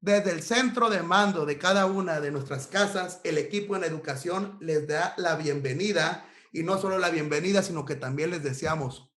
Desde el centro de mando de cada una de nuestras casas, el equipo en educación les da la bienvenida y no solo la bienvenida, sino que también les deseamos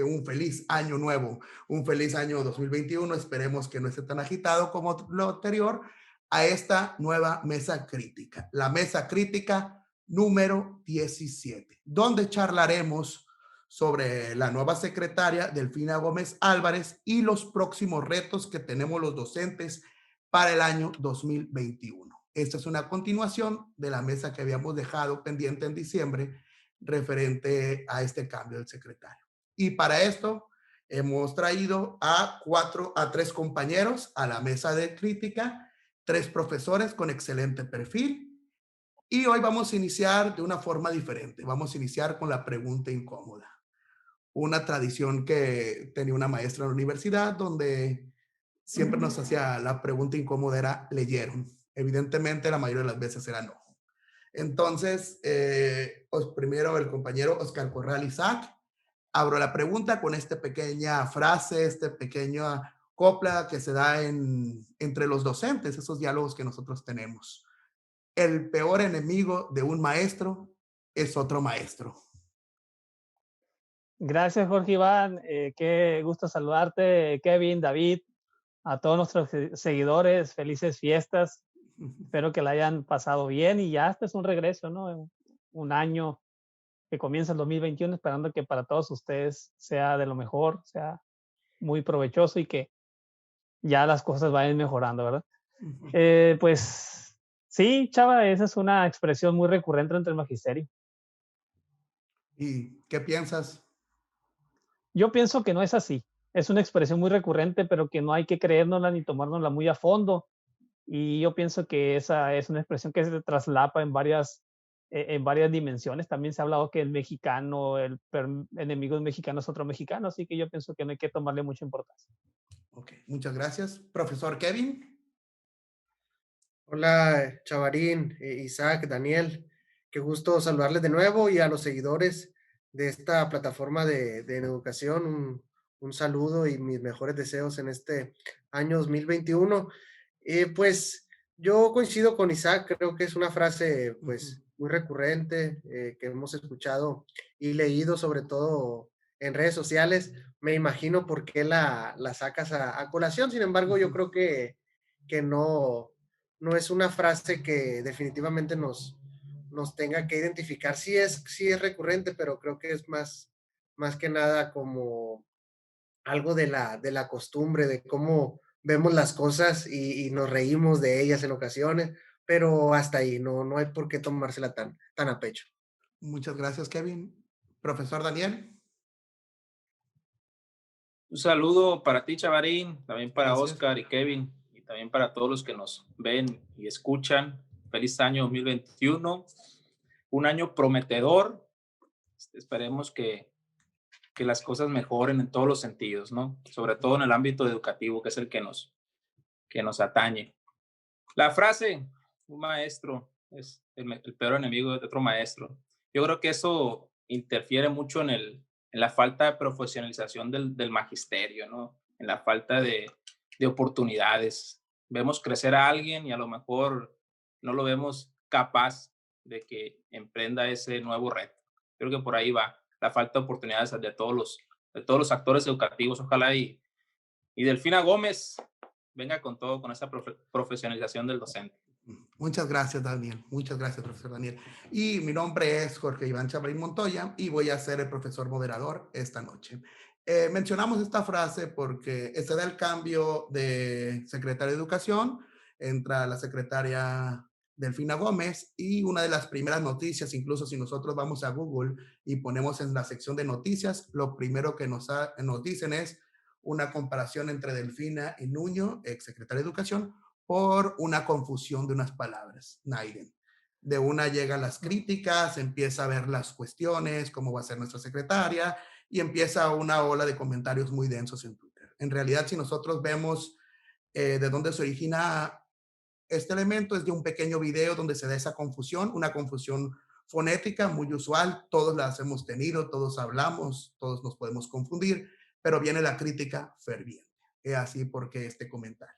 un feliz año nuevo, un feliz año 2021. Esperemos que no esté tan agitado como lo anterior a esta nueva mesa crítica, la mesa crítica número 17, donde charlaremos sobre la nueva secretaria Delfina Gómez Álvarez y los próximos retos que tenemos los docentes para el año 2021. Esta es una continuación de la mesa que habíamos dejado pendiente en diciembre referente a este cambio del secretario. Y para esto hemos traído a tres compañeros a la mesa de crítica, tres profesores con excelente perfil. Y hoy vamos a iniciar de una forma diferente. Vamos a iniciar con la pregunta incómoda. Una tradición que tenía una maestra en la universidad donde siempre nos hacía la pregunta incómoda era, ¿leyeron? Evidentemente la mayoría de las veces era no. Entonces, primero el compañero Oscar Corral Isaac, abro la pregunta con esta pequeña frase, esta pequeña copla que se da entre los docentes, esos diálogos que nosotros tenemos. El peor enemigo de un maestro es otro maestro. Gracias, Jorge Iván. Qué gusto saludarte, Kevin, David, a todos nuestros seguidores. Felices fiestas. Espero que la hayan pasado bien y ya este es un regreso, ¿no? Un año que comienza el 2021, esperando que para todos ustedes sea de lo mejor, sea muy provechoso y que ya las cosas vayan mejorando, ¿verdad? Pues sí, Chava, esa es una expresión muy recurrente entre el magisterio. ¿Y qué piensas? Yo pienso que no es así. Es una expresión muy recurrente, pero que no hay que creérnosla ni tomárnosla muy a fondo. Y yo pienso que esa es una expresión que se traslapa en varias dimensiones. También se ha hablado que el mexicano, enemigo del mexicano es otro mexicano, así que yo pienso que no hay que tomarle mucha importancia. Ok, muchas gracias. Profesor Kevin. Hola, Chavarín, Isaac, Daniel. Qué gusto saludarles de nuevo y a los seguidores de esta plataforma de educación. Un saludo y mis mejores deseos en este año 2021. Pues yo coincido con Isaac, creo que es una frase pues muy recurrente que hemos escuchado y leído sobre todo en redes sociales. Me imagino por qué la sacas a colación, sin embargo yo creo que no es una frase que definitivamente nos tenga que identificar. Sí es recurrente, pero creo que es más que nada como algo de la costumbre, de cómo vemos las cosas y nos reímos de ellas en ocasiones, pero hasta ahí, no hay por qué tomársela tan a pecho. Muchas gracias, Kevin. Profesor Daniel. Un saludo para ti, Chavarín, también para Gracias. Oscar y Kevin, y también para todos los que nos ven y escuchan. Feliz año 2021, un año prometedor. Esperemos que las cosas mejoren en todos los sentidos, ¿no? Sobre todo en el ámbito educativo, que es el que nos atañe. La frase, un maestro es el peor enemigo de otro maestro. Yo creo que eso interfiere mucho en la falta de profesionalización del magisterio, ¿no? En la falta de oportunidades. Vemos crecer a alguien y a lo mejor no lo vemos capaz de que emprenda ese nuevo reto. Creo que por ahí va la falta de oportunidades de todos los actores educativos. Ojalá y Delfina Gómez venga con todo, con esa profesionalización del docente. Muchas gracias, Daniel. Muchas gracias, profesor Daniel. Y mi nombre es Jorge Iván Chavarín Montoya y voy a ser el profesor moderador esta noche. Mencionamos esta frase porque se da el cambio de secretaria de Educación, entra la secretaria Delfina Gómez y una de las primeras noticias, incluso si nosotros vamos a Google y ponemos en la sección de noticias, lo primero que nos dicen es una comparación entre Delfina y Nuño, ex secretaria de Educación, por una confusión de unas palabras, Naiden. De una llegan las críticas, empieza a ver las cuestiones, cómo va a ser nuestra secretaria, y empieza una ola de comentarios muy densos en Twitter. En realidad, si nosotros vemos de dónde se origina este elemento, es de un pequeño video donde se da esa confusión, una confusión fonética muy usual, todos las hemos tenido, todos hablamos, todos nos podemos confundir, pero viene la crítica ferviente. Es así porque este comentario.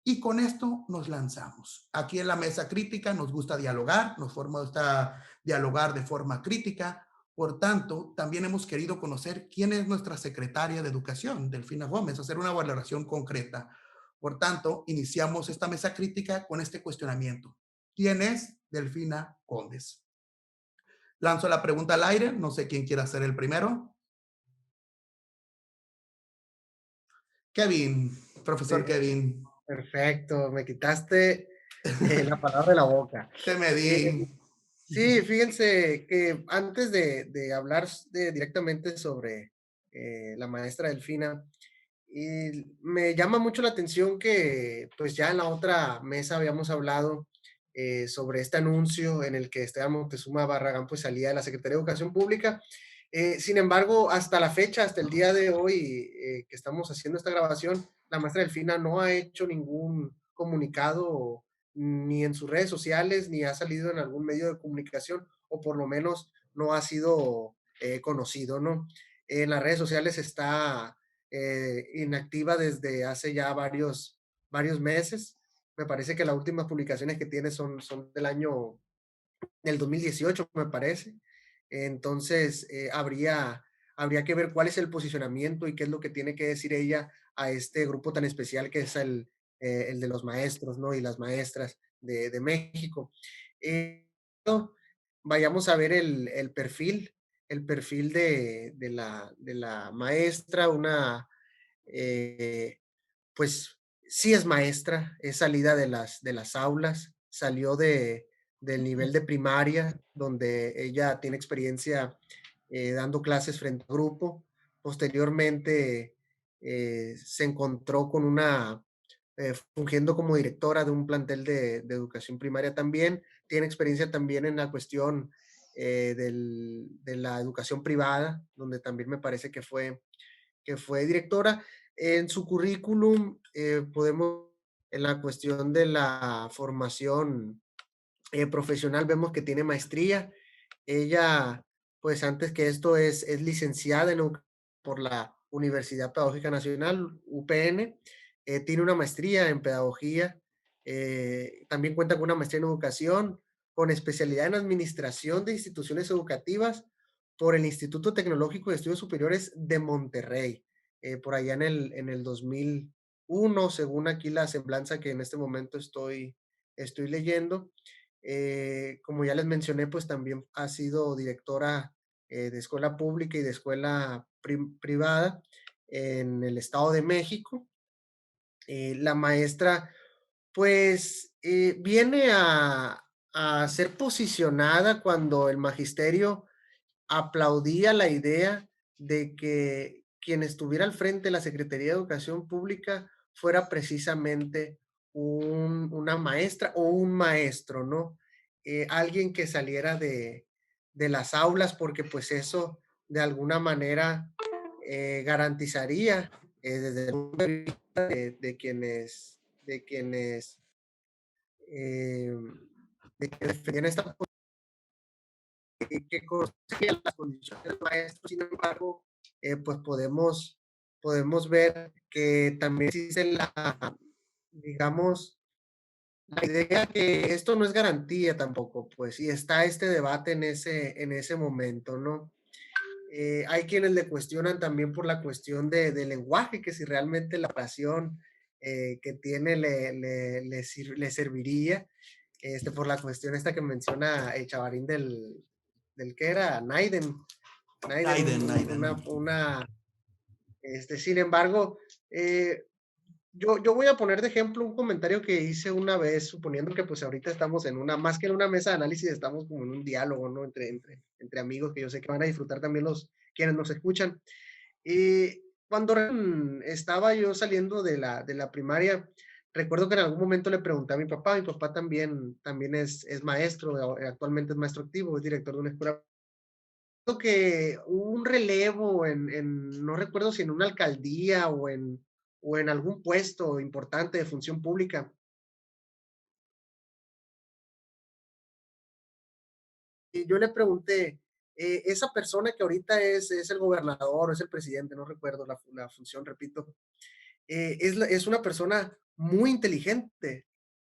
Y con esto nos lanzamos. Aquí en la mesa crítica nos gusta dialogar, nos gusta dialogar de forma crítica. Por tanto, también hemos querido conocer quién es nuestra secretaria de Educación, Delfina Gómez, hacer una valoración concreta. Por tanto, iniciamos esta mesa crítica con este cuestionamiento. ¿Quién es Delfina Gómez? Lanzo la pregunta al aire, no sé quién quiera ser el primero. Kevin, profesor Kevin. Perfecto, me quitaste la palabra de la boca. Te medí. Sí, fíjense que antes de hablar directamente sobre la maestra Delfina, y me llama mucho la atención que pues ya en la otra mesa habíamos hablado sobre este anuncio en el que Esteban Moctezuma Barragán pues salía de la Secretaría de Educación Pública. Sin embargo, hasta la fecha, hasta el día de hoy que estamos haciendo esta grabación, la maestra Delfina no ha hecho ningún comunicado ni en sus redes sociales, ni ha salido en algún medio de comunicación, o por lo menos no ha sido conocido, ¿no? En las redes sociales está inactiva desde hace ya varios meses. Me parece que las últimas publicaciones que tiene son del 2018, me parece. Entonces, habría que ver cuál es el posicionamiento y qué es lo que tiene que decir ella a este grupo tan especial que es el de los maestros, ¿no? Y las maestras de México. No, vayamos a ver el perfil de la maestra, eh, pues sí es maestra, es salida de las aulas, salió del nivel de primaria, donde ella tiene experiencia dando clases frente a grupo. Posteriormente se encontró con fungiendo como directora de un plantel de educación primaria también. Tiene experiencia también en la cuestión de la educación privada, donde también me parece que fue directora. En su currículum podemos, en la cuestión de la formación profesional, vemos que tiene maestría. Ella, pues antes que esto, es licenciada por la Universidad Pedagógica Nacional, UPN. Tiene una maestría en pedagogía. También cuenta con una maestría en educación, con especialidad en administración de instituciones educativas por el Instituto Tecnológico de Estudios Superiores de Monterrey, por allá en el 2001, según aquí la semblanza que en este momento estoy leyendo. Como ya les mencioné, pues también ha sido directora de escuela pública y de escuela privada en el Estado de México. La maestra, pues, viene a ser posicionada cuando el magisterio aplaudía la idea de que quien estuviera al frente de la Secretaría de Educación Pública fuera precisamente una maestra o un maestro, ¿no? Alguien que saliera de las aulas, porque pues eso de alguna manera garantizaría desde el punto de vista eh, de quienes defendían esta que conocían las condiciones del maestro. Sin embargo, pues podemos ver que también existe digamos, la idea que esto no es garantía tampoco, pues, y está este debate en ese momento, ¿no? Hay quienes le cuestionan también por la cuestión del lenguaje, que si realmente la pasión que tiene le serviría, por la cuestión esta que menciona Chavarín del que era Naiden. Naiden. Sin embargo, yo voy a poner de ejemplo un comentario que hice una vez, suponiendo que pues ahorita estamos más que en una mesa de análisis, estamos como en un diálogo, ¿no? Entre amigos que yo sé que van a disfrutar también quienes nos escuchan. Cuando estaba yo saliendo de la primaria, recuerdo que en algún momento le pregunté a mi papá también es maestro, actualmente es maestro activo, es director de una escuela. Que hubo un relevo no recuerdo si en una alcaldía o en algún puesto importante de función pública. Y yo le pregunté, esa persona que ahorita es el gobernador o es el presidente, no recuerdo la función, repito, es una persona muy inteligente,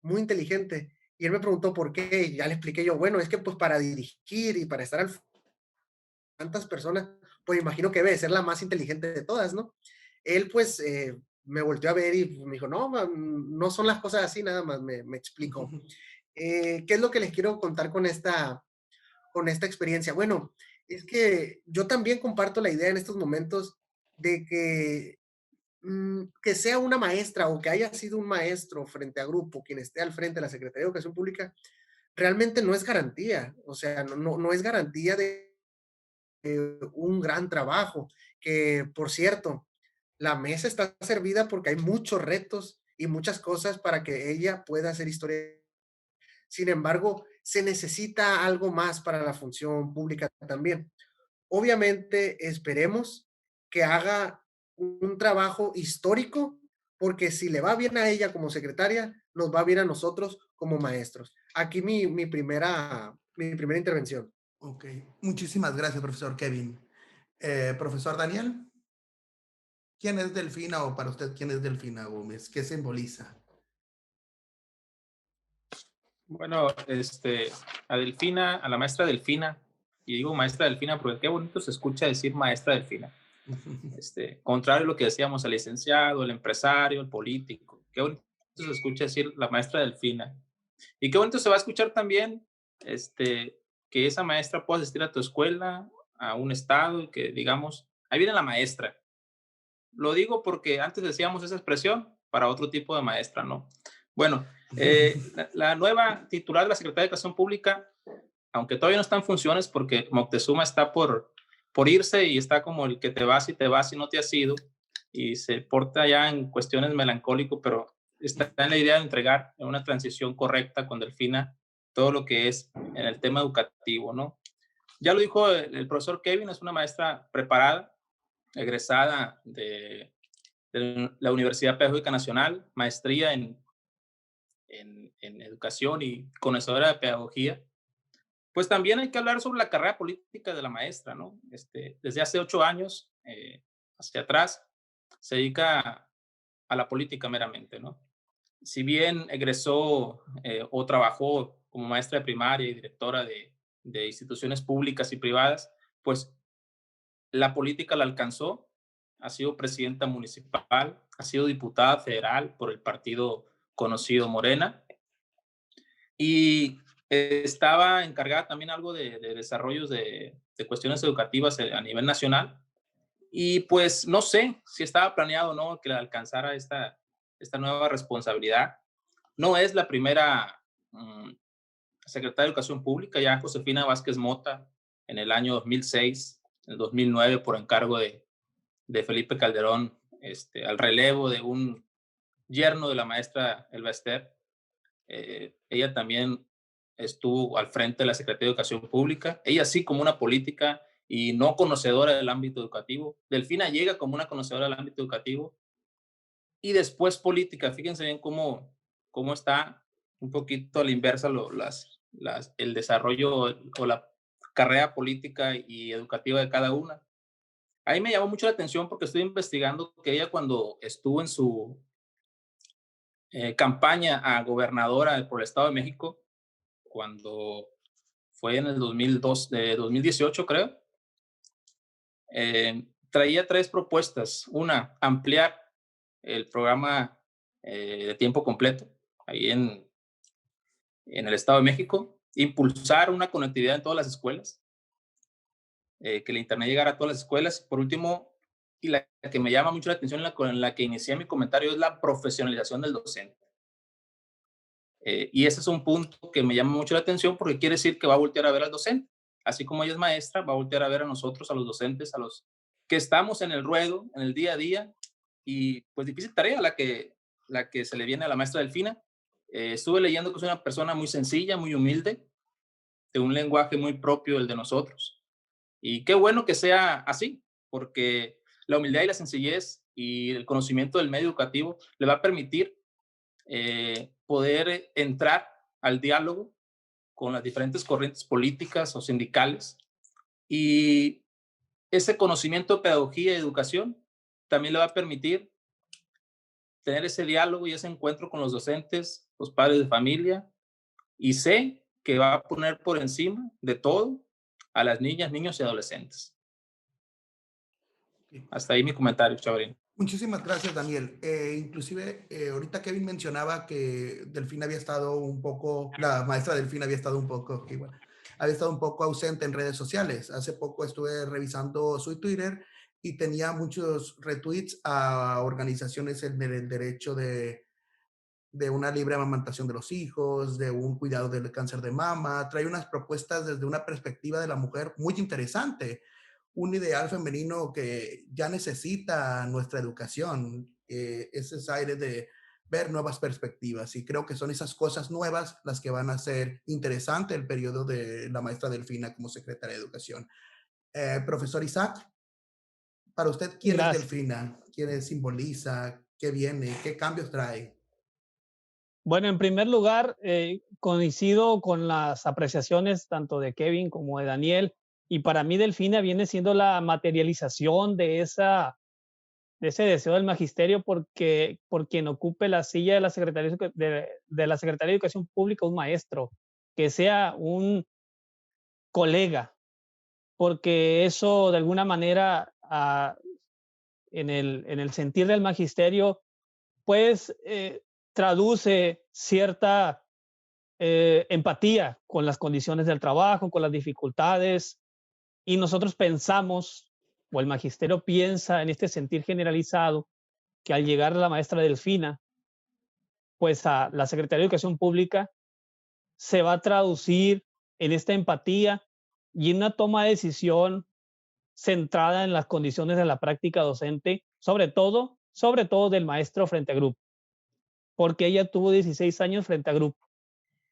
muy inteligente. Y él me preguntó por qué, y ya le expliqué yo, bueno, es que pues para dirigir y para estar al tantas personas, pues imagino que debe de ser la más inteligente de todas, ¿no? Él pues me volteó a ver y me dijo, no, no son las cosas así, nada más me explicó. ¿Qué es lo que les quiero contar con esta experiencia? Bueno, es que yo también comparto la idea en estos momentos de que sea una maestra o que haya sido un maestro frente a grupo, quien esté al frente de la Secretaría de Educación Pública, realmente no es garantía, o sea, no es garantía de un gran trabajo, que por cierto, la mesa está servida porque hay muchos retos y muchas cosas para que ella pueda hacer historia. Sin embargo, se necesita algo más para la función pública también. Obviamente, esperemos que haga un trabajo histórico, porque si le va bien a ella como secretaria, nos va bien a nosotros como maestros. Aquí mi primera intervención. Ok, muchísimas gracias, profesor Kevin. Profesor Daniel, ¿quién es Delfina o para usted quién es Delfina Gómez? ¿Qué simboliza? Bueno, a Delfina, a la maestra Delfina, y digo maestra Delfina porque qué bonito se escucha decir maestra Delfina. Contrario a lo que decíamos, el licenciado, el empresario, el político, qué bonito se escucha decir la maestra Delfina. Y qué bonito se va a escuchar también, que esa maestra pueda asistir a tu escuela, a un estado, y que digamos, ahí viene la maestra. Lo digo porque antes decíamos esa expresión para otro tipo de maestra, ¿no? Bueno, la nueva titular de la Secretaría de Educación Pública, aunque todavía no está en funciones porque Moctezuma está por irse y está como el que te vas y no te has ido y se porta ya en cuestiones melancólico, pero está en la idea de entregar en una transición correcta con Delfina todo lo que es en el tema educativo, ¿no? Ya lo dijo el profesor Kevin, es una maestra preparada, egresada de la Universidad Pedagógica Nacional, maestría en educación y conocedora de pedagogía. Pues también hay que hablar sobre la carrera política de la maestra, ¿no? Desde hace 8 años hacia atrás se dedica a la política meramente, ¿no? Si bien egresó o trabajó como maestra de primaria y directora de instituciones públicas y privadas, pues la política la alcanzó, ha sido presidenta municipal, ha sido diputada federal por el partido conocido Morena y estaba encargada también algo de desarrollos de cuestiones educativas a nivel nacional. Y pues no sé si estaba planeado o no que le alcanzara esta nueva responsabilidad. No es la primera secretaria de Educación Pública, ya Josefina Vázquez Mota en el año 2006, en el 2009, por encargo de Felipe Calderón, al relevo de un yerno de la maestra Elba Ester. Ella también estuvo al frente de la Secretaría de Educación Pública. Ella sí como una política y no conocedora del ámbito educativo. Delfina llega como una conocedora del ámbito educativo y después política. Fíjense bien cómo está un poquito a la inversa el desarrollo o la carrera política y educativa de cada una. Ahí me llamó mucho la atención porque estoy investigando que ella cuando estuvo en su campaña a gobernadora por el Estado de México, cuando fue en el 2018 creo, traía 3 propuestas. Una, ampliar el programa de tiempo completo ahí en el Estado de México, impulsar una conectividad en todas las escuelas, que el Internet llegara a todas las escuelas. Por último, y la que me llama mucho la atención, con la que inicié mi comentario, es la profesionalización del docente. Y ese es un punto que me llama mucho la atención porque quiere decir que va a voltear a ver al docente. Así como ella es maestra, va a voltear a ver a nosotros, a los docentes, a los que estamos en el ruedo, en el día a día. Y pues difícil tarea la que se le viene a la maestra Delfina. Estuve leyendo que es una persona muy sencilla, muy humilde, de un lenguaje muy propio del de nosotros. Y qué bueno que sea así, porque la humildad y la sencillez y el conocimiento del medio educativo le va a permitir poder entrar al diálogo con las diferentes corrientes políticas o sindicales. Y ese conocimiento de pedagogía y educación también le va a permitir tener ese diálogo y ese encuentro con los docentes, los padres de familia, y sé que va a poner por encima de todo a las niñas, niños y adolescentes. Hasta ahí mi comentario, Chavarrín. Muchísimas gracias, Daniel. Inclusive, ahorita Kevin mencionaba que Delfín había estado un poco, la maestra Delfín había estado un poco, que igual, había estado un poco ausente en redes sociales. Hace poco estuve revisando su Twitter y tenía muchos retweets a organizaciones en el derecho de una libre amamantación de los hijos, de un cuidado del cáncer de mama. Trae unas propuestas desde una perspectiva de la mujer muy interesante, un ideal femenino que ya necesita nuestra educación, ese aire de ver nuevas perspectivas, y creo que son esas cosas nuevas las que van a hacer interesante el periodo de la maestra Delfina como secretaria de Educación. Profesor Isaac, para usted, ¿quién es Gracias. Delfina? ¿Quién simboliza? ¿Qué viene? ¿Qué cambios trae? Bueno, en primer lugar, coincido con las apreciaciones tanto de Kevin como de Daniel, y para mí Delfina viene siendo la materialización de ese deseo del magisterio porque por quien ocupe la silla de la de la Secretaría de Educación Pública, un maestro, que sea un colega, porque eso de alguna manera en el sentir del magisterio, pues traduce cierta empatía con las condiciones del trabajo, con las dificultades, y nosotros pensamos, o el magisterio piensa en este sentir generalizado, que al llegar la maestra Delfina, pues a la Secretaría de Educación Pública se va a traducir en esta empatía y en una toma de decisión centrada en las condiciones de la práctica docente, sobre todo del maestro frente a grupo, porque ella tuvo 16 años frente a grupo.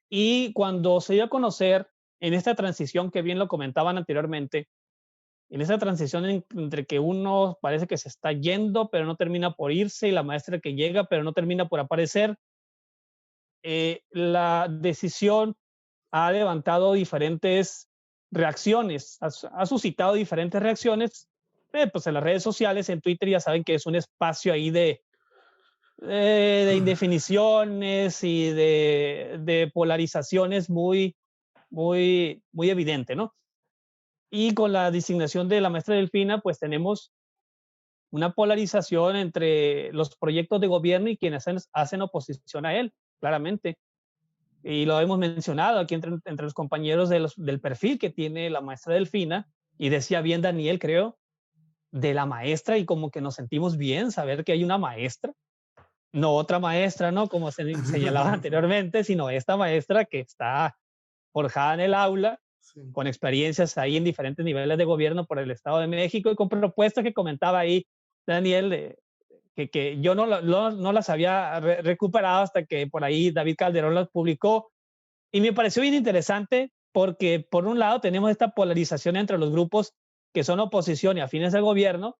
Y cuando se dio a conocer en esta transición que bien lo comentaban anteriormente, en esa transición entre que uno parece que se está yendo, pero no termina por irse, y la maestra que llega, pero no termina por aparecer, la decisión ha levantado diferentes reacciones, ha suscitado diferentes reacciones, pues en las redes sociales, en Twitter ya saben que es un espacio ahí de indefiniciones y de polarizaciones muy evidente, ¿no? Y con la designación de la maestra Delfina, pues tenemos una polarización entre los proyectos de gobierno y quienes hacen oposición a él, claramente. Y lo hemos mencionado aquí entre los compañeros del perfil que tiene la maestra Delfina, y decía bien Daniel, creo, de la maestra, y como que nos sentimos bien saber que hay una maestra, no otra maestra, ¿no? Como se señalaba anteriormente, sino esta maestra que está forjada en el aula, Sí. con experiencias ahí en diferentes niveles de gobierno por el Estado de México, y con propuestas que comentaba ahí Daniel, que yo no las había recuperado hasta que por ahí David Calderón las publicó, y me pareció bien interesante porque por un lado tenemos esta polarización entre los grupos que son oposición y afines al gobierno,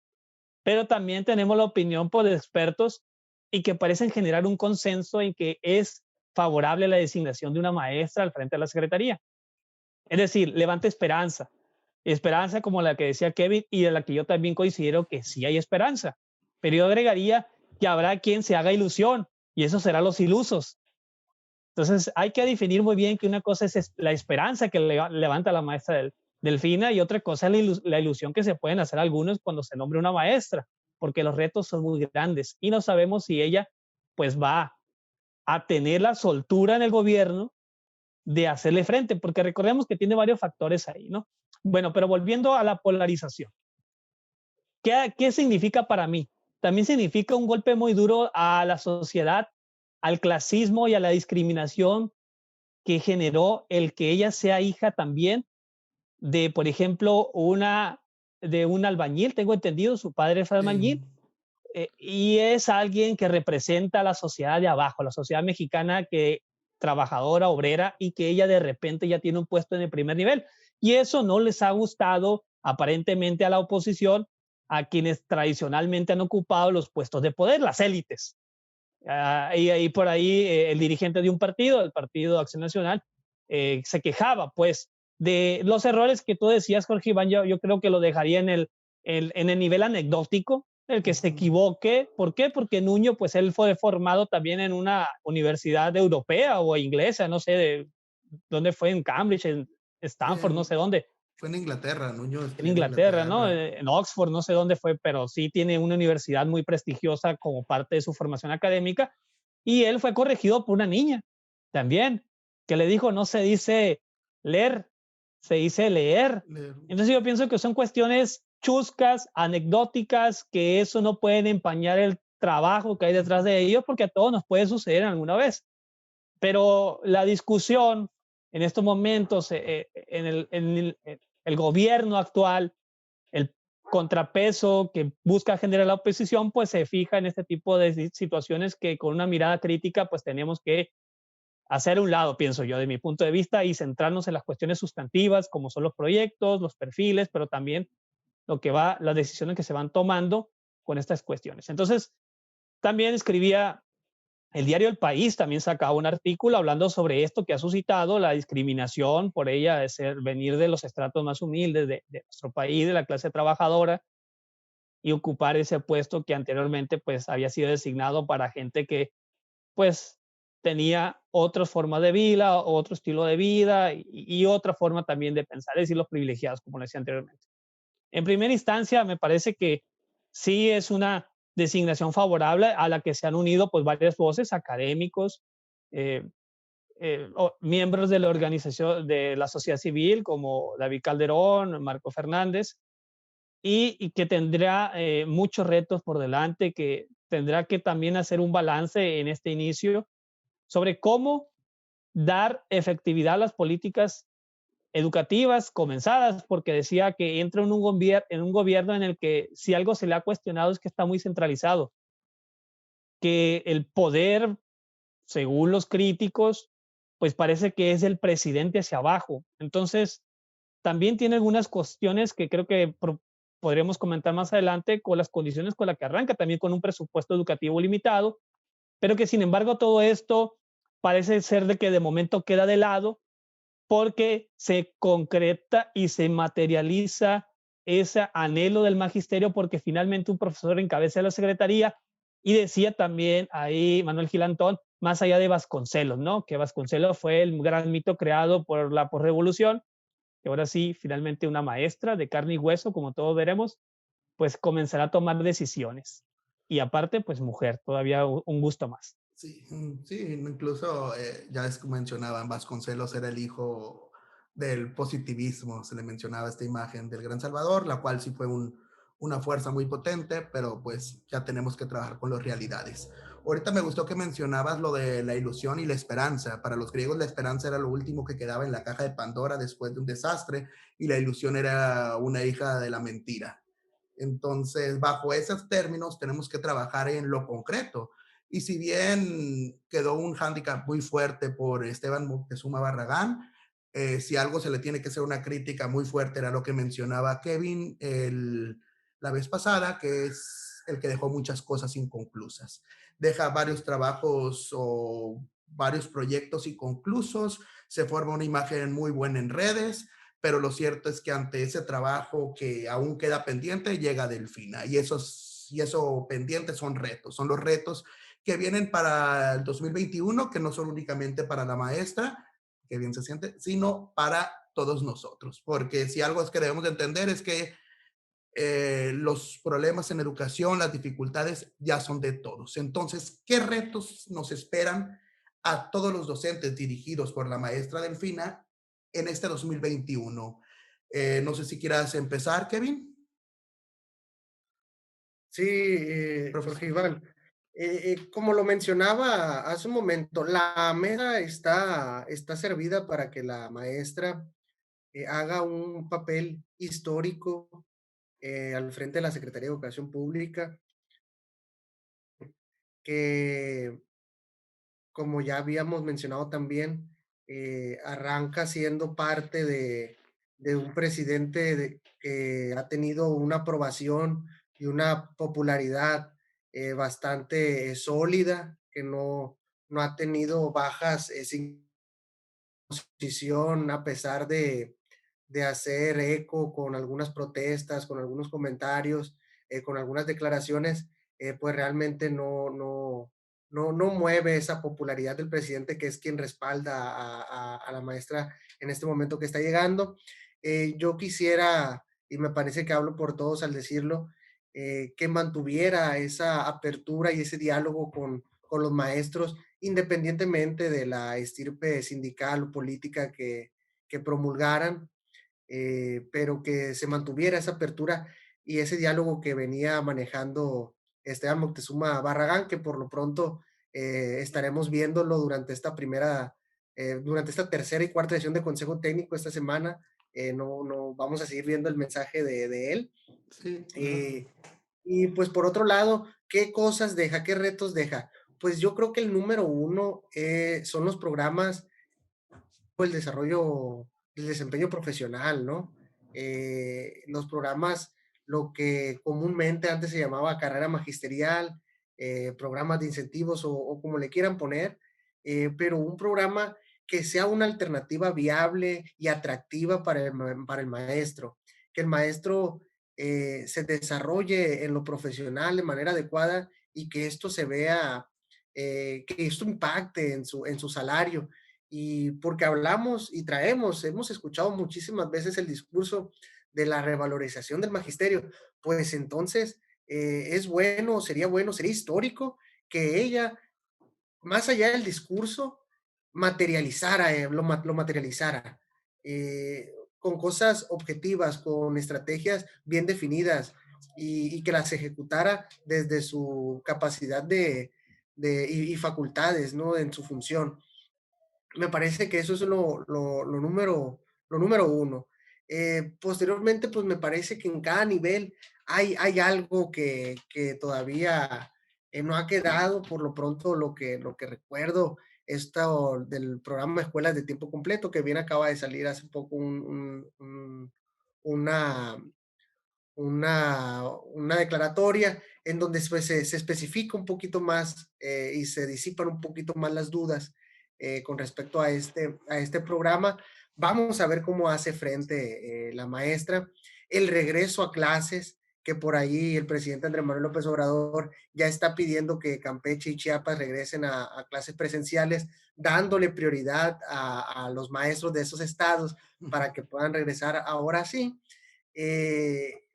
pero también tenemos la opinión por expertos y que parecen generar un consenso en que es favorable la designación de una maestra al frente de la Secretaría. Es decir, levanta esperanza, esperanza como la que decía Kevin, y de la que yo también considero que sí hay esperanza, pero yo agregaría que habrá quien se haga ilusión, y eso será los ilusos. Entonces hay que definir muy bien que una cosa es la esperanza que levanta la maestra Delfina, y otra cosa es la ilusión que se pueden hacer algunos cuando se nombre una maestra, porque los retos son muy grandes y no sabemos si ella pues va a tener la soltura en el gobierno de hacerle frente, porque recordemos que tiene varios factores ahí, ¿no? Bueno, pero volviendo a la polarización, ¿qué significa para mí? También significa un golpe muy duro a la sociedad, al clasismo y a la discriminación que generó el que ella sea hija también de, por ejemplo, de un albañil, tengo entendido, su padre es albañil, Sí. y es alguien que representa a la sociedad de abajo, la sociedad mexicana que trabajadora, obrera, y que ella de repente ya tiene un puesto en el primer nivel. Y eso no les ha gustado aparentemente a la oposición, a quienes tradicionalmente han ocupado los puestos de poder, las élites. Y ahí por ahí el dirigente de un partido, el Partido Acción Nacional, se quejaba pues de los errores que tú decías, Jorge Iván. Yo creo que lo dejaría en el nivel anecdótico, el que se Ujú. equivoque. ¿Por qué? Porque Nuño, pues él fue formado también en una universidad europea o inglesa, no sé de dónde fue, en Cambridge, en Stanford, no sé En- dónde, Fue en Inglaterra, Nuño en estudió en Inglaterra, ¿no? Inglaterra. En Oxford, no sé dónde fue, pero sí tiene una universidad muy prestigiosa como parte de su formación académica. Y él fue corregido por una niña también, que le dijo, no se dice leer, se dice leer. Le- Entonces yo pienso que son cuestiones chuscas, anecdóticas, que eso no pueden empañar el trabajo que hay detrás de ellos, porque a todos nos puede suceder alguna vez. Pero la discusión en estos momentos, el gobierno actual, el contrapeso que busca generar la oposición, pues se fija en este tipo de situaciones que con una mirada crítica, pues tenemos que hacer a un lado, pienso yo, de mi punto de vista, y centrarnos en las cuestiones sustantivas, como son los proyectos, los perfiles, pero también lo que va, las decisiones que se van tomando con estas cuestiones. Entonces, también escribía el diario El País, también sacaba un artículo hablando sobre esto que ha suscitado la discriminación por ella de ser, venir de los estratos más humildes de nuestro país, de la clase trabajadora, y ocupar ese puesto que anteriormente pues había sido designado para gente que pues tenía otras formas de vida, otro estilo de vida y otra forma también de pensar, es decir, los privilegiados, como le decía anteriormente. En primera instancia, me parece que sí es una designación favorable a la que se han unido pues varias voces, académicos, eh, miembros de la organización de la sociedad civil como David Calderón, Marco Fernández, y que tendrá muchos retos por delante, que tendrá que también hacer un balance en este inicio sobre cómo dar efectividad a las políticas educativas comenzadas, porque decía que entra en un gobierno en el que si algo se le ha cuestionado es que está muy centralizado, que el poder, según los críticos, pues parece que es del presidente hacia abajo. Entonces, también tiene algunas cuestiones que creo que podremos comentar más adelante con las condiciones con las que arranca, también con un presupuesto educativo limitado, pero que sin embargo todo esto parece ser de que de momento queda de lado porque se concreta y se materializa ese anhelo del magisterio porque finalmente un profesor encabeza la secretaría y decía también ahí Manuel Gilantón, más allá de Vasconcelos, ¿no? Que Vasconcelos fue el gran mito creado por la posrevolución, que ahora sí, finalmente una maestra de carne y hueso, como todos veremos, pues comenzará a tomar decisiones. Y aparte, pues mujer, todavía un gusto más. Sí, sí, incluso ya es que mencionaban, Vasconcelos era el hijo del positivismo, se le mencionaba esta imagen del Gran Salvador, la cual sí fue una fuerza muy potente, pero pues ya tenemos que trabajar con las realidades. Ahorita me gustó que mencionabas lo de la ilusión y la esperanza. Para los griegos la esperanza era lo último que quedaba en la caja de Pandora después de un desastre y la ilusión era una hija de la mentira. Entonces, bajo esos términos tenemos que trabajar en lo concreto. Y si bien quedó un hándicap muy fuerte por Esteban Moctezuma Barragán, si algo se le tiene que hacer una crítica muy fuerte era lo que mencionaba Kevin la vez pasada, que es el que dejó muchas cosas inconclusas. Deja varios trabajos o varios proyectos inconclusos, se forma una imagen muy buena en redes, pero lo cierto es que ante ese trabajo que aún queda pendiente, llega Delfina. Y eso pendiente son los retos que vienen para el 2021, que no son únicamente para la maestra, que bien se siente, sino para todos nosotros. Porque si algo es que debemos de entender es que los problemas en educación, las dificultades ya son de todos. Entonces, ¿qué retos nos esperan a todos los docentes dirigidos por la maestra Delfina en este 2021? No sé si quieras empezar, Kevin. Sí, Profesor. Jorge Iván. Como lo mencionaba hace un momento, la mesa está servida para que la maestra haga un papel histórico al frente de la Secretaría de Educación Pública, que como ya habíamos mencionado también, arranca siendo parte de un presidente que ha tenido una aprobación y una popularidad bastante sólida, que no ha tenido bajas sin posición a pesar de hacer eco con algunas protestas, con algunos comentarios. con algunas declaraciones, pues realmente no mueve esa popularidad del presidente, que es quien respalda a la maestra en este momento que está llegando. Yo quisiera, y me parece que hablo por todos al decirlo, que mantuviera esa apertura y ese diálogo con los maestros, independientemente de la estirpe sindical o política que promulgaran, pero que se mantuviera esa apertura y ese diálogo que venía manejando Esteban Moctezuma Barragán, que por lo pronto estaremos viéndolo durante esta tercera y cuarta sesión de Consejo Técnico esta semana. No vamos a seguir viendo el mensaje de él. Sí, Y pues por otro lado, ¿qué cosas deja? ¿Qué retos deja? Pues yo creo que el número uno son los programas o el desarrollo, el desempeño profesional, ¿no? Los programas, lo que comúnmente antes se llamaba carrera magisterial, programas de incentivos o como le quieran poner, pero un programa que sea una alternativa viable y atractiva para el maestro, que el maestro se desarrolle en lo profesional de manera adecuada y que esto se vea, que esto impacte en su salario. Y porque hablamos y hemos escuchado muchísimas veces el discurso de la revalorización del magisterio, pues entonces es bueno, sería histórico que ella, más allá del discurso, materializara, lo materializara, con cosas objetivas, con estrategias bien definidas y que las ejecutara desde su capacidad y facultades, ¿no? En su función. Me parece que eso es lo número uno. Posteriormente, pues me parece que en cada nivel hay algo que todavía no ha quedado. Por lo pronto, lo que recuerdo, esto del programa Escuelas de Tiempo Completo, que bien acaba de salir hace poco una, una declaratoria en donde pues, se especifica un poquito más y se disipan un poquito más las dudas con respecto a este programa. Vamos a ver cómo hace frente la maestra. El regreso a clases, que por ahí el presidente Andrés Manuel López Obrador ya está pidiendo que Campeche y Chiapas regresen a clases presenciales, dándole prioridad a los maestros de esos estados para que puedan regresar ahora sí.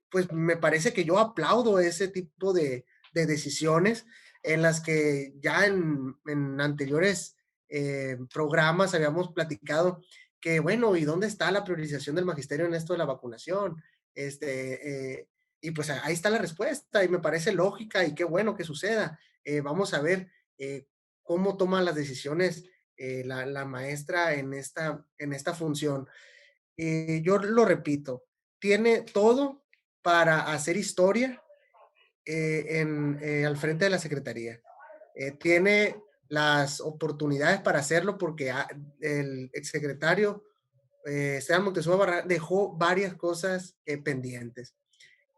Pues me parece que yo aplaudo ese tipo de decisiones en las que ya en anteriores programas habíamos platicado que, bueno, ¿y dónde está la priorización del magisterio en esto de la vacunación? Y pues ahí está la respuesta y me parece lógica y qué bueno que suceda. Vamos a ver cómo toma las decisiones la maestra en esta función. Yo lo repito, tiene todo para hacer historia al frente de la Secretaría. Tiene las oportunidades para hacerlo porque el exsecretario Esteban Moctezuma Barragán dejó varias cosas pendientes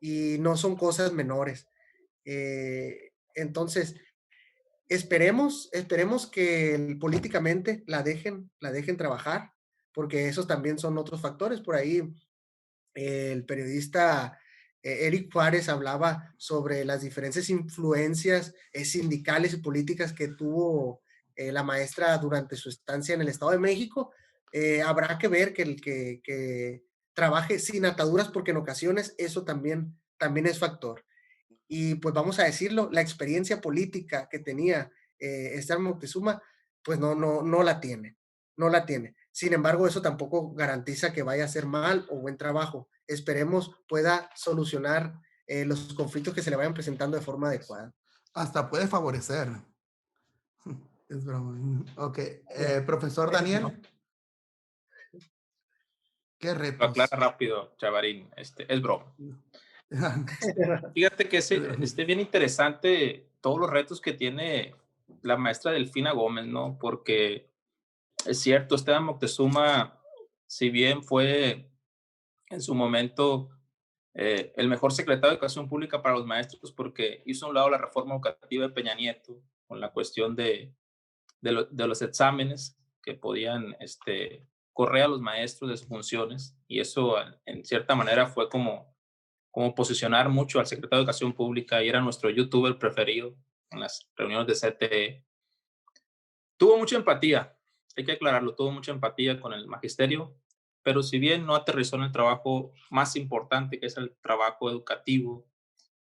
y no son cosas menores. Entonces, esperemos que políticamente la dejen trabajar, porque esos también son otros factores. Por ahí el periodista Eric Juárez hablaba sobre las diferentes influencias sindicales y políticas que tuvo la maestra durante su estancia en el Estado de México. Habrá que ver que trabaje sin ataduras, porque en ocasiones eso también es factor. Y pues vamos a decirlo, la experiencia política que tenía Esteban Moctezuma, pues no la tiene, no la tiene. Sin embargo, eso tampoco garantiza que vaya a hacer mal o buen trabajo. Esperemos pueda solucionar los conflictos que se le vayan presentando de forma adecuada. hasta puede favorecer. Es broma. Ok, profesor Daniel, ¿qué Lo retos? aclara rápido, Chavarín. Es broma. Fíjate que es bien interesante todos los retos que tiene la maestra Delfina Gómez, ¿no? Porque es cierto, Esteban Moctezuma, si bien fue en su momento el mejor secretario de Educación Pública para los maestros, porque hizo a un lado la reforma educativa de Peña Nieto con la cuestión de los exámenes que podían correr a los maestros de sus funciones, y eso en cierta manera fue como como posicionar mucho al secretario de Educación Pública y era nuestro youtuber preferido en las reuniones de CTE. Tuvo mucha empatía, hay que aclararlo, tuvo mucha empatía con el magisterio, pero si bien no aterrizó en el trabajo más importante, que es el trabajo educativo,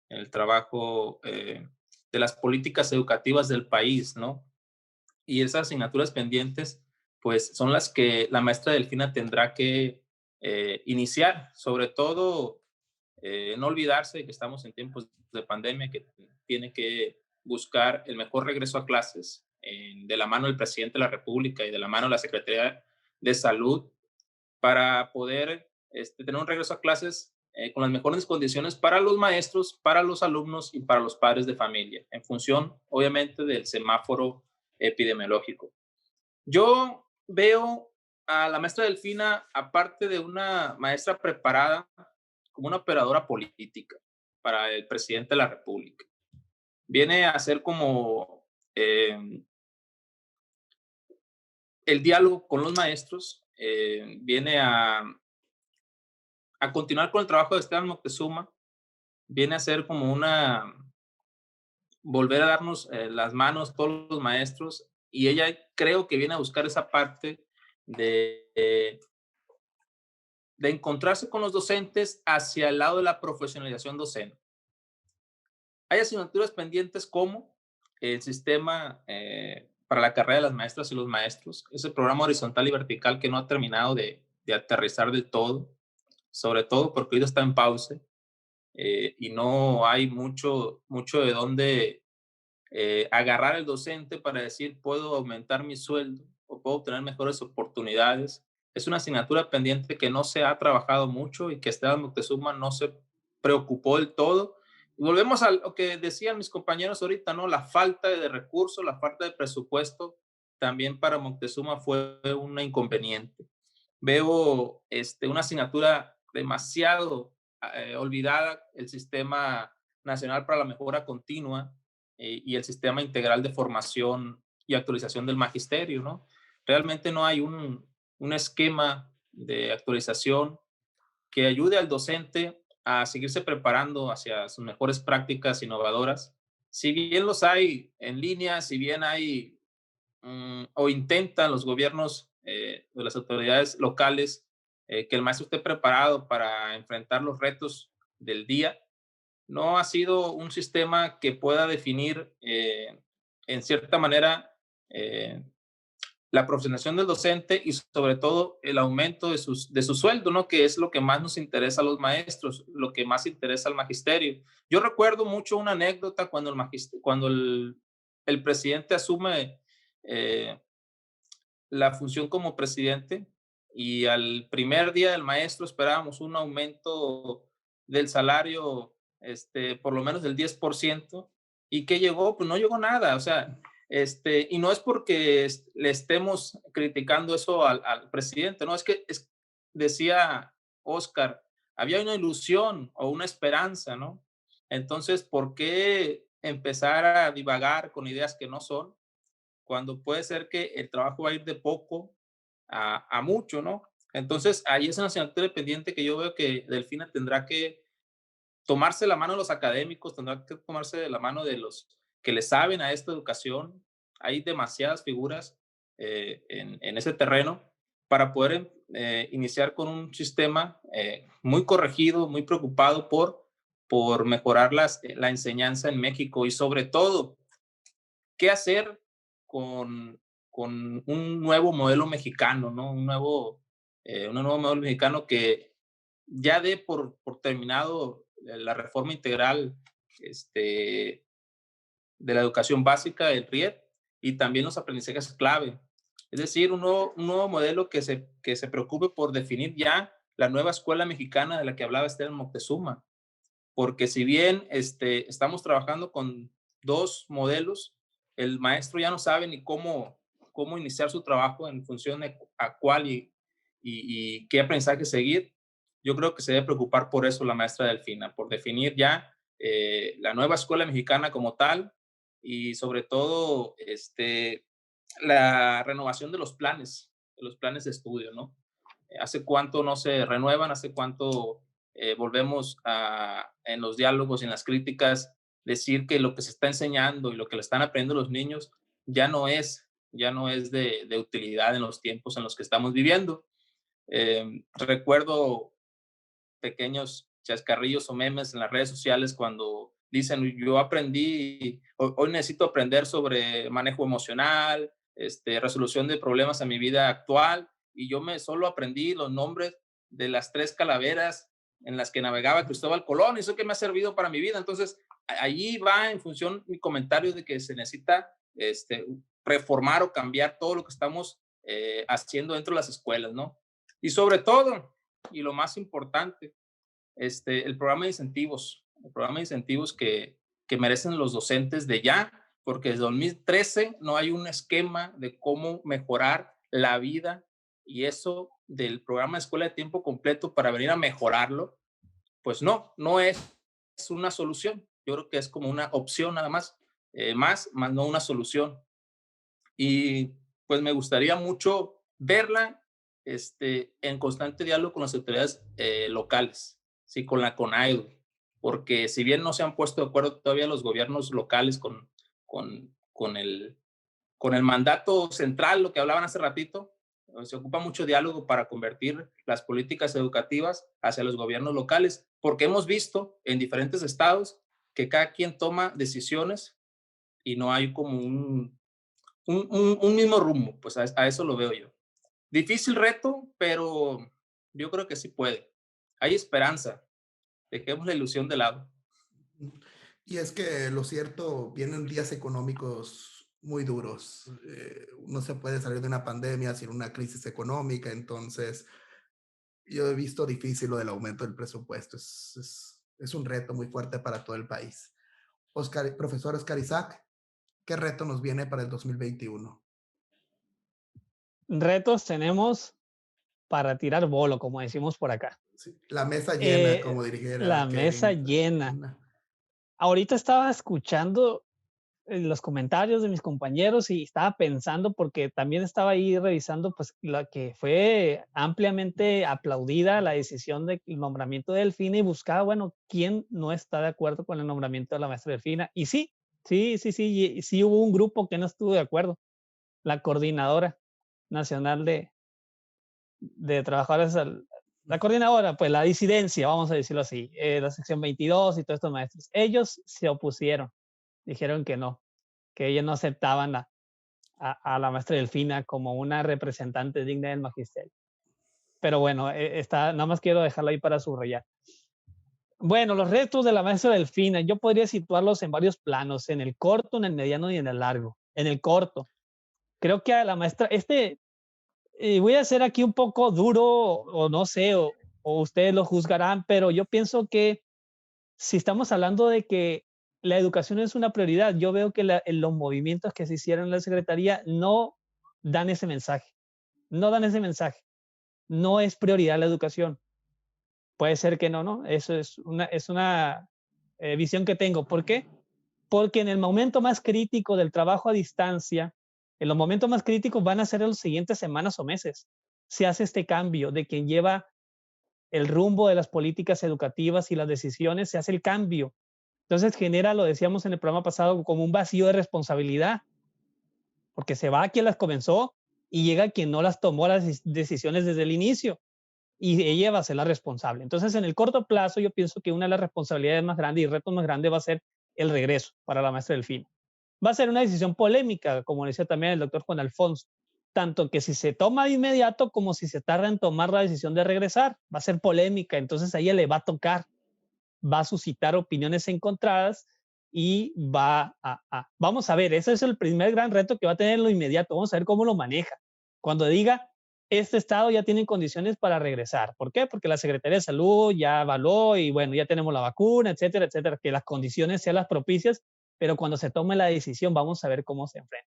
el trabajo de las políticas educativas del país, ¿no? Y esas asignaturas pendientes, pues son las que la maestra Delfina tendrá que iniciar, sobre todo no olvidarse de que estamos en tiempos de pandemia, que tiene que buscar el mejor regreso a clases de la mano del presidente de la República y de la mano de la Secretaría de Salud para poder tener un regreso a clases con las mejores condiciones para los maestros, para los alumnos y para los padres de familia, en función, obviamente, del semáforo epidemiológico. Yo veo a la maestra Delfina, aparte de una maestra preparada, como una operadora política para el presidente de la República. Viene a ser como el diálogo con los maestros, viene a continuar con el trabajo de Esteban Moctezuma, viene a ser como volver a darnos las manos todos los maestros, y ella creo que viene a buscar esa parte de encontrarse con los docentes hacia el lado de la profesionalización docente. Hay asignaturas pendientes como el sistema para la carrera de las maestras y los maestros, ese programa horizontal y vertical que no ha terminado de aterrizar del todo, sobre todo porque hoy está en pausa y no hay mucho de dónde agarrar el docente para decir puedo aumentar mi sueldo o puedo obtener mejores oportunidades. Es una asignatura pendiente que no se ha trabajado mucho y que Esteban Moctezuma no se preocupó del todo. Y volvemos a lo que decían mis compañeros ahorita, ¿no? La falta de recursos, la falta de presupuesto también para Moctezuma fue un inconveniente. Veo una asignatura demasiado olvidada, el Sistema Nacional para la Mejora Continua y el Sistema Integral de Formación y Actualización del Magisterio, ¿no? Realmente no hay un esquema de actualización que ayude al docente a seguirse preparando hacia sus mejores prácticas innovadoras. Si bien los hay en línea, si bien hay o intentan los gobiernos de las autoridades locales que el maestro esté preparado para enfrentar los retos del día, no ha sido un sistema que pueda definir en cierta manera la profesionalización del docente y sobre todo el aumento de su sueldo, ¿no? Que es lo que más nos interesa a los maestros, lo que más interesa al magisterio. Yo recuerdo mucho una anécdota cuando el presidente asume la función como presidente y al primer día del maestro esperábamos un aumento del salario, por lo menos del 10%, y ¿qué llegó? Pues no llegó nada, o sea, y no es porque le estemos criticando eso al presidente, no, es que decía Oscar, había una ilusión o una esperanza, ¿no? Entonces, ¿por qué empezar a divagar con ideas que no son? Cuando puede ser que el trabajo va a ir de poco a mucho, ¿no? Entonces, ahí es una asignatura pendiente que yo veo que Delfina tendrá que tomarse la mano de los académicos, tendrá que tomarse de la mano de los que le saben a esta educación. Hay demasiadas figuras en ese terreno para poder iniciar con un sistema muy corregido, muy preocupado por mejorar la enseñanza en México y sobre todo, qué hacer con, con un nuevo modelo mexicano, ¿no? Un nuevo modelo mexicano que ya dé por terminado la reforma integral de la educación básica, el RIET, y también los aprendizajes clave. Es decir, un nuevo modelo que se preocupe por definir ya la nueva escuela mexicana de la que hablaba Esteban Moctezuma. Porque si bien estamos trabajando con dos modelos, el maestro ya no sabe ni cómo iniciar su trabajo en función de a cuál y qué aprendizaje seguir. Yo creo que se debe preocupar por eso la maestra Delfina, por definir ya la nueva escuela mexicana como tal y sobre todo la renovación de los planes de estudio, ¿no? ¿Hace cuánto no se renuevan? ¿Hace cuánto volvemos en los diálogos y en las críticas, decir que lo que se está enseñando y lo que le están aprendiendo los niños ya no es de utilidad en los tiempos en los que estamos viviendo. Recuerdo pequeños chascarrillos o memes en las redes sociales cuando dicen, yo aprendí, hoy necesito aprender sobre manejo emocional, resolución de problemas en mi vida actual, y yo solo aprendí los nombres de las 3 calaveras en las que navegaba Cristóbal Colón, y eso que me ha servido para mi vida. Entonces, allí va en función mi comentario de que se necesita reformar o cambiar todo lo que estamos haciendo dentro de las escuelas, ¿no? Y sobre todo, y lo más importante, el programa de incentivos que merecen los docentes de ya, porque desde 2013 no hay un esquema de cómo mejorar la vida, y eso del programa de escuela de tiempo completo para venir a mejorarlo, pues no es una solución. Yo creo que es como una opción nada más, más no una solución. Y pues me gustaría mucho verla en constante diálogo con las autoridades locales, ¿sí? Con la CONAEDU, porque si bien no se han puesto de acuerdo todavía los gobiernos locales con, con, el, con el mandato central, lo que hablaban hace ratito, se ocupa mucho diálogo para convertir las políticas educativas hacia los gobiernos locales, porque hemos visto en diferentes estados que cada quien toma decisiones y no hay como un mismo rumbo, pues a eso lo veo yo. Difícil reto, pero yo creo que sí puede. Hay esperanza. Dejemos la ilusión de lado. Y es que lo cierto, vienen días económicos muy duros. No se puede salir de una pandemia sin una crisis económica, entonces yo he visto difícil lo del aumento del presupuesto. Es un reto muy fuerte para todo el país. Profesor Oscar Isaac, ¿qué reto nos viene para el 2021? Retos tenemos para tirar bolo, como decimos por acá. Sí, la mesa llena, como La dijera mesa Kevin. llena. Ahorita estaba escuchando los comentarios de mis compañeros y estaba pensando, porque también estaba ahí revisando, pues, la que fue ampliamente aplaudida la decisión del nombramiento de Delfina, y buscaba, bueno, quién no está de acuerdo con el nombramiento de la maestra Delfina. Y sí hubo un grupo que no estuvo de acuerdo. La coordinadora nacional de trabajadores, la coordinadora, pues la disidencia, vamos a decirlo así, la sección 22 y todos estos maestros, ellos se opusieron, dijeron que no, que ellos no aceptaban a la maestra Delfina como una representante digna del magisterio. Pero bueno, nada más quiero dejarlo ahí para subrayar. Bueno, los retos de la maestra Delfina, yo podría situarlos en varios planos, en el corto, en el mediano y en el largo. En el corto, creo que a la maestra, voy a ser aquí un poco duro, o no sé, o ustedes lo juzgarán, pero yo pienso que si estamos hablando de que la educación es una prioridad, yo veo que los movimientos que se hicieron en la Secretaría no dan ese mensaje, no dan ese mensaje. No es prioridad la educación. Puede ser que no, ¿no? Eso es una visión que tengo. ¿Por qué? Porque en el momento más crítico del trabajo a distancia, en los momentos más críticos van a ser en las siguientes semanas o meses. Se hace este cambio de quien lleva el rumbo de las políticas educativas y las decisiones, se hace el cambio. Entonces genera, lo decíamos en el programa pasado, como un vacío de responsabilidad, porque se va quien las comenzó y llega quien no las tomó las decisiones desde el inicio, y ella va a ser la responsable. Entonces, en el corto plazo, yo pienso que una de las responsabilidades más grandes y retos más grandes va a ser el regreso para la maestra Delfina. Va a ser una decisión polémica, como decía también el doctor Juan Alfonso, tanto que si se toma de inmediato como si se tarda en tomar la decisión de regresar, va a ser polémica. Entonces a ella le va a tocar, va a suscitar opiniones encontradas y vamos a ver, ese es el primer gran reto que va a tener en lo inmediato. Vamos a ver cómo lo maneja. Cuando diga, este estado ya tiene condiciones para regresar. ¿Por qué? Porque la Secretaría de Salud ya avaló y bueno, ya tenemos la vacuna, etcétera, etcétera, que las condiciones sean las propicias, pero cuando se tome la decisión vamos a ver cómo se enfrenta.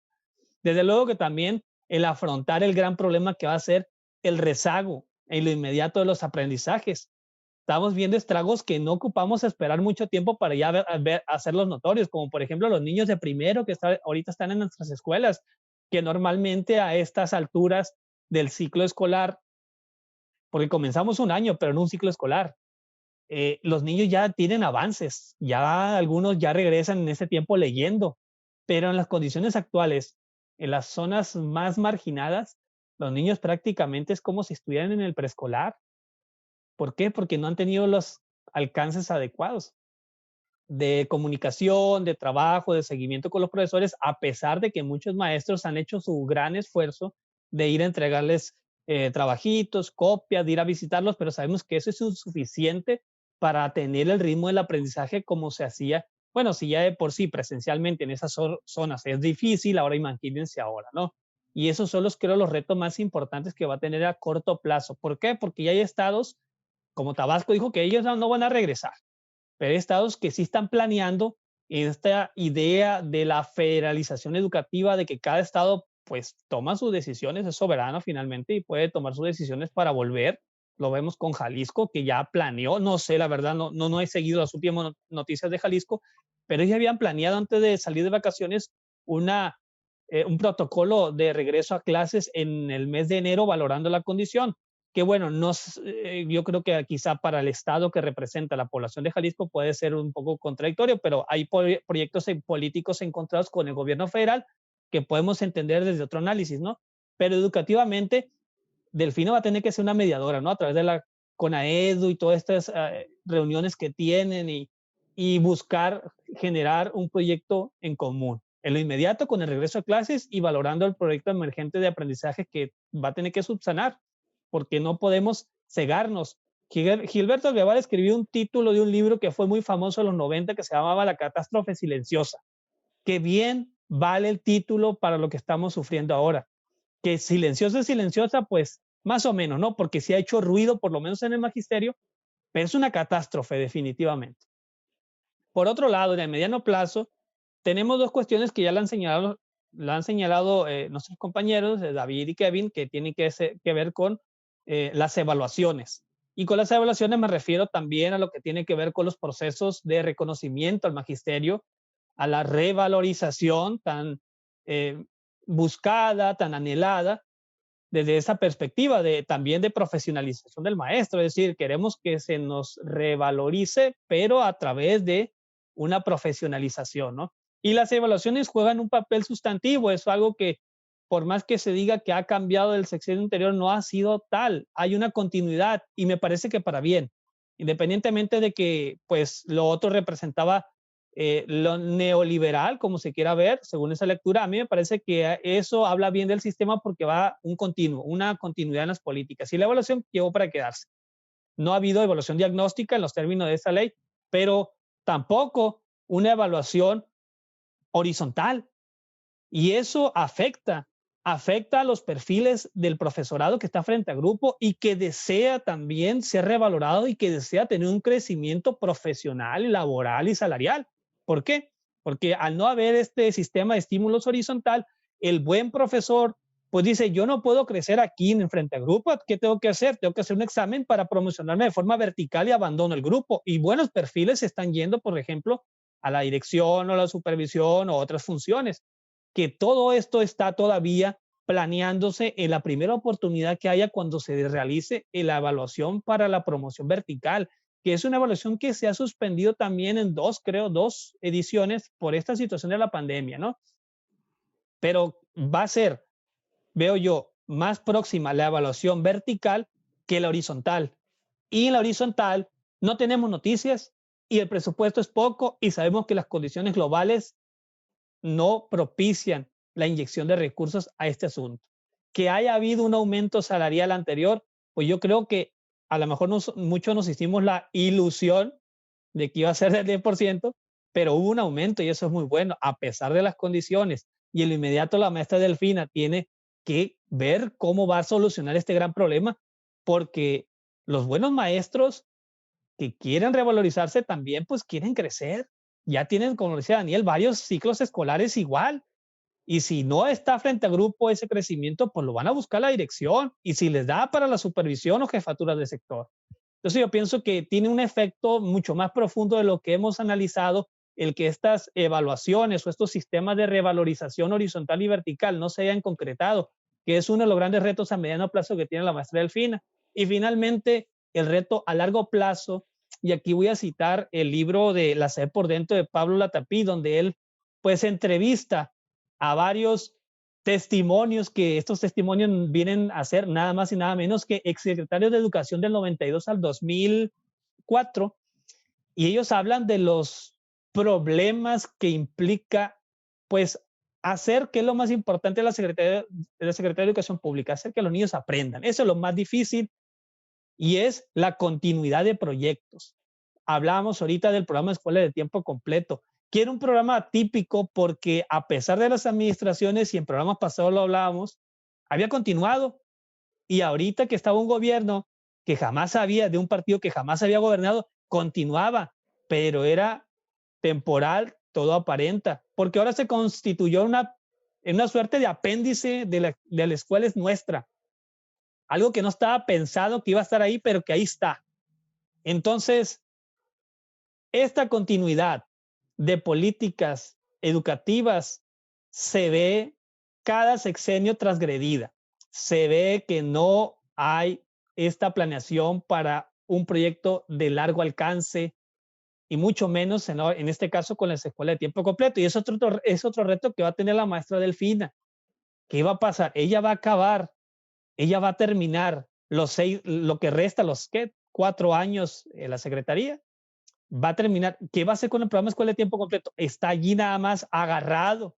Desde luego que también el afrontar el gran problema que va a ser el rezago en lo inmediato de los aprendizajes. Estamos viendo estragos que no ocupamos esperar mucho tiempo para ya hacerlos notorios, como por ejemplo los niños de primero que ahorita están en nuestras escuelas, que normalmente a estas alturas del ciclo escolar, porque comenzamos un año, pero no un ciclo escolar, los niños ya tienen avances, ya algunos ya regresan en ese tiempo leyendo, pero en las condiciones actuales, en las zonas más marginadas, los niños prácticamente es como si estuvieran en el preescolar. ¿Por qué? Porque no han tenido los alcances adecuados de comunicación, de trabajo, de seguimiento con los profesores, a pesar de que muchos maestros han hecho su gran esfuerzo de ir a entregarles trabajitos, copias, de ir a visitarlos, pero sabemos que eso es insuficiente para tener el ritmo del aprendizaje como se hacía. Bueno, si ya de por sí presencialmente en esas zonas es difícil, ahora imagínense ahora, ¿no? Y esos son los, creo, los retos más importantes que va a tener a corto plazo. ¿Por qué? Porque ya hay estados, como Tabasco dijo que ellos no van a regresar, pero hay estados que sí están planeando esta idea de la federalización educativa, de que cada estado pues toma sus decisiones, es soberano finalmente y puede tomar sus decisiones para volver. Lo vemos con Jalisco, que ya planeó, no sé, la verdad, no he seguido las últimas noticias de Jalisco, pero ellos habían planeado antes de salir de vacaciones un protocolo de regreso a clases en el mes de enero, valorando la condición. Que bueno, yo creo que quizá para el estado que representa la población de Jalisco puede ser un poco contradictorio, pero hay proyectos políticos encontrados con el gobierno federal que podemos entender desde otro análisis, ¿no? Pero educativamente, Delfino va a tener que ser una mediadora, ¿no? A través de la CONAEDU y todas estas reuniones que tienen y buscar generar un proyecto en común. En lo inmediato, con el regreso a clases y valorando el proyecto emergente de aprendizaje que va a tener que subsanar, porque no podemos cegarnos. Gilberto Guevara escribió un título de un libro que fue muy famoso en los 90 que se llamaba La catástrofe silenciosa. Qué bien vale el título para lo que estamos sufriendo ahora. Que silenciosa es silenciosa, pues más o menos, ¿no? Porque sí ha hecho ruido, por lo menos en el magisterio, pero es una catástrofe definitivamente. Por otro lado, en el mediano plazo, tenemos dos cuestiones que ya la han señalado nuestros compañeros, David y Kevin, que tienen que ver con las evaluaciones. Y con las evaluaciones me refiero también a lo que tiene que ver con los procesos de reconocimiento al magisterio, a la revalorización tan buscada, tan anhelada, desde esa perspectiva también de profesionalización del maestro. Es decir, queremos que se nos revalorice, pero a través de una profesionalización, ¿no? Y las evaluaciones juegan un papel sustantivo, es algo que por más que se diga que ha cambiado el sexenio anterior, no ha sido tal, hay una continuidad y me parece que para bien, independientemente de que pues lo otro representaba lo neoliberal, como se quiera ver, según esa lectura, a mí me parece que eso habla bien del sistema porque va un continuo, una continuidad en las políticas. Y la evaluación llegó para quedarse. No ha habido evaluación diagnóstica en los términos de esta ley, pero tampoco una evaluación horizontal. Y eso afecta a los perfiles del profesorado que está frente al grupo y que desea también ser revalorado y que desea tener un crecimiento profesional, laboral y salarial. ¿Por qué? Porque al no haber este sistema de estímulos horizontal, el buen profesor pues dice, yo no puedo crecer aquí en frente al grupo, ¿qué tengo que hacer? Tengo que hacer un examen para promocionarme de forma vertical y abandono el grupo. Y buenos perfiles están yendo, por ejemplo, a la dirección o la supervisión o otras funciones. Que todo esto está todavía planeándose en la primera oportunidad que haya cuando se realice la evaluación para la promoción vertical, que es una evaluación que se ha suspendido también en dos ediciones por esta situación de la pandemia, ¿no? Pero va a ser, veo yo, más próxima la evaluación vertical que la horizontal. Y en la horizontal no tenemos noticias y el presupuesto es poco y sabemos que las condiciones globales no propician la inyección de recursos a este asunto. Que haya habido un aumento salarial anterior, pues yo creo que a lo mejor muchos nos hicimos la ilusión de que iba a ser del 10%, pero hubo un aumento y eso es muy bueno, a pesar de las condiciones. Y en lo inmediato la maestra Delfina tiene que ver cómo va a solucionar este gran problema, porque los buenos maestros que quieren revalorizarse también pues quieren crecer. Ya tienen, como decía Daniel, varios ciclos escolares igual. Y si no está frente al grupo ese crecimiento, pues lo van a buscar la dirección. Y si les da para la supervisión o jefaturas de sector. Entonces yo pienso que tiene un efecto mucho más profundo de lo que hemos analizado, el que estas evaluaciones o estos sistemas de revalorización horizontal y vertical no se hayan concretado, que es uno de los grandes retos a mediano plazo que tiene la maestra Delfina. Y finalmente, el reto a largo plazo Y aquí voy a citar el libro de La Sed por Dentro de Pablo Latapí, donde él pues entrevista a varios testimonios, que estos testimonios vienen a ser nada más y nada menos que exsecretarios de Educación del 92 al 2004, y ellos hablan de los problemas que implica pues hacer, que es lo más importante de la Secretaría de Educación Pública, hacer que los niños aprendan. Eso es lo más difícil, y es la continuidad de proyectos. Hablábamos ahorita del programa de Escuela de Tiempo Completo, que era un programa típico porque, a pesar de las administraciones, y en programas pasados lo hablábamos, había continuado. Y ahorita que estaba un gobierno que jamás había, de un partido que jamás había gobernado, continuaba, pero era temporal, todo aparenta, porque ahora se constituyó en una suerte de apéndice de la escuela es nuestra, algo que no estaba pensado que iba a estar ahí, pero que ahí está. Entonces, esta continuidad de políticas educativas se ve cada sexenio transgredida. Se ve que no hay esta planeación para un proyecto de largo alcance, y mucho menos en este caso con la escuela de tiempo completo. Y es otro reto que va a tener la maestra Delfina. ¿Qué va a pasar? Ella va a acabar, ella va a terminar lo que resta, los 4 años en la secretaría, va a terminar. ¿Qué va a hacer con el programa Escuela de Tiempo Completo? Está allí nada más agarrado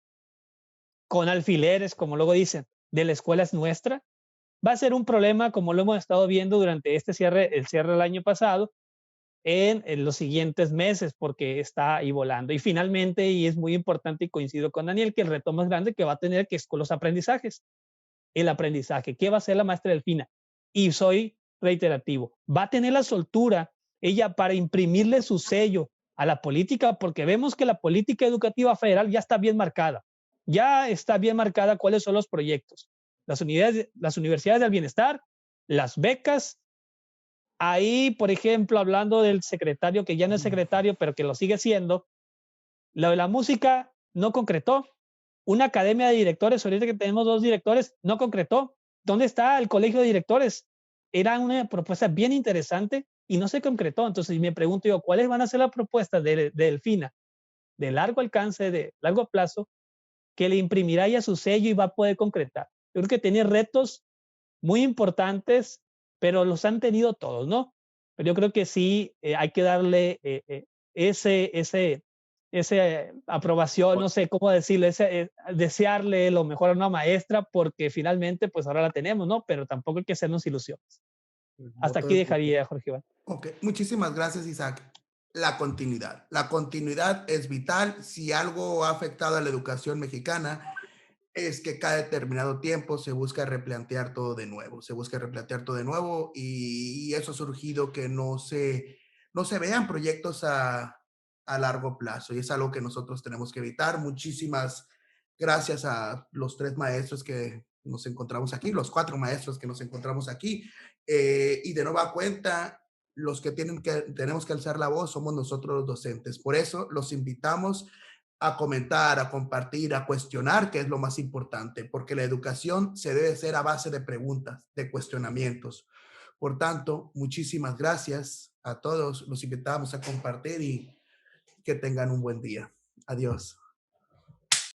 con alfileres, como luego dicen, de la escuela es nuestra. Va a ser un problema, como lo hemos estado viendo durante el cierre del año pasado, en los siguientes meses, porque está ahí volando. Y finalmente, y es muy importante, y coincido con Daniel, que el reto más grande que va a tener que es con los aprendizajes. El aprendizaje. ¿Qué va a hacer la maestra Delfina? Y soy reiterativo. Va a tener la soltura ella para imprimirle su sello a la política, porque vemos que la política educativa federal ya está bien marcada. Ya está bien marcada cuáles son los proyectos. Las universidades del bienestar, las becas. Ahí, por ejemplo, hablando del secretario, que ya no es secretario, pero que lo sigue siendo, lo de la música no concretó. Una academia de directores, ahorita que tenemos 2 directores, no concretó. ¿Dónde está el colegio de directores? Era una propuesta bien interesante y no se concretó. Entonces me pregunto yo, ¿cuáles van a ser las propuestas de Delfina de largo alcance, de largo plazo, que le imprimirá ya su sello y va a poder concretar? Yo creo que tiene retos muy importantes, pero los han tenido todos, ¿no? Pero yo creo que sí, hay que darle ese aprobación, no sé cómo decirle, desearle lo mejor a una maestra, porque finalmente pues ahora la tenemos, ¿no? Pero tampoco hay que hacernos ilusiones. Hasta Voto aquí de dejaría, Jorge Iván. Ok, muchísimas gracias, Isaac. La continuidad. La continuidad es vital. Si algo ha afectado a la educación mexicana, es que cada determinado tiempo se busca replantear todo de nuevo, y eso ha surgido que no se vean proyectos a largo plazo, y es algo que nosotros tenemos que evitar. Muchísimas gracias a los 3 maestros que nos encontramos aquí, los 4 maestros que nos encontramos aquí, y de nueva cuenta, los que tenemos que alzar la voz somos nosotros los docentes. Por eso los invitamos a comentar, a compartir, a cuestionar, que es lo más importante, porque la educación se debe hacer a base de preguntas, de cuestionamientos. Por tanto, muchísimas gracias a todos. Los invitamos a compartir y que tengan un buen día. Adiós.